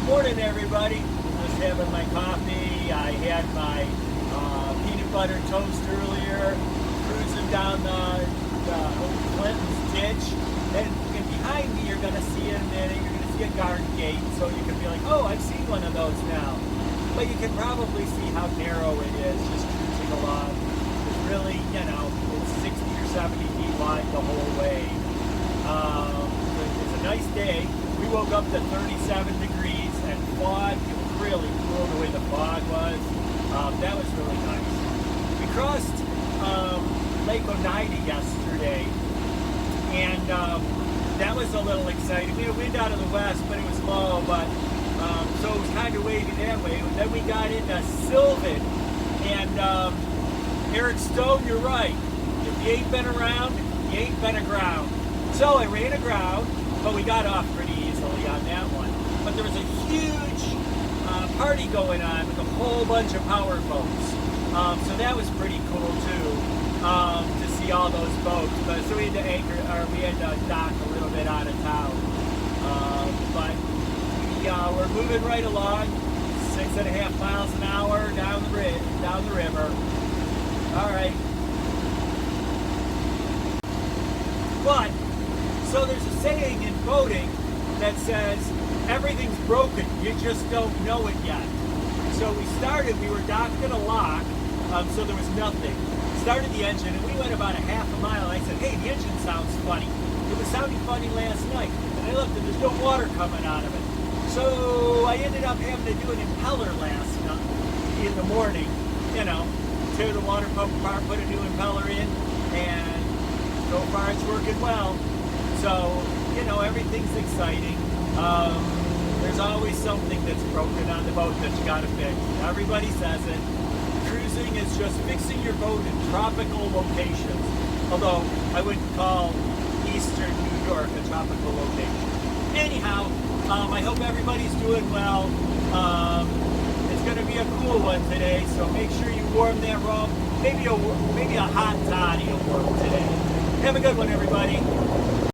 Morning, everybody. Just having my coffee. I had my peanut butter toast earlier. Cruising down the Clinton's ditch, and behind me, you're gonna see in a minute. You're gonna see a garden gate, so you can be like, "Oh, I've seen one of those now." But you can probably see how narrow it is, just cruising along. It's really, it's 60 or 70 feet wide the whole way. It's a nice day. We woke up to 37 degrees and fog. It was really cool the way the fog was. That was really nice. We crossed Lake Oneida yesterday, and that was a little exciting. We had wind out of the west, but it was low, so it was kind of wavy that way. Then we got into Sylvan, and Eric Stone, you're right. If you ain't been around, you ain't been aground. So I ran aground, but we got off pretty easily on that one. But there was a huge party going on with a whole bunch of power boats. So that was pretty cool too, to see all those boats. But so we had to dock a little bit out of town. But we're moving right along, 6.5 miles an hour down the river. All right. But so there's a saying in boating that says everything's broken, you just don't know it yet. So we were docked in a lock, so there was nothing. Started the engine, and we went about a half a mile. I said, "Hey, the engine sounds funny." It was sounding funny last night, and I looked, and there's no water coming out of it. So I ended up having to do an impeller last night in the morning. Tear the water pump apart, put a new impeller in, and so far it's working well. So, everything's exciting. There's always something that's broken on the boat that you gotta fix. Everybody says it. Cruising is just fixing your boat in tropical locations. Although, I wouldn't call eastern New York a tropical location. Anyhow, I hope everybody's doing well. It's gonna be a cool one today, so make sure you warm that rum. Maybe a hot toddy will work today. Have a good one, everybody.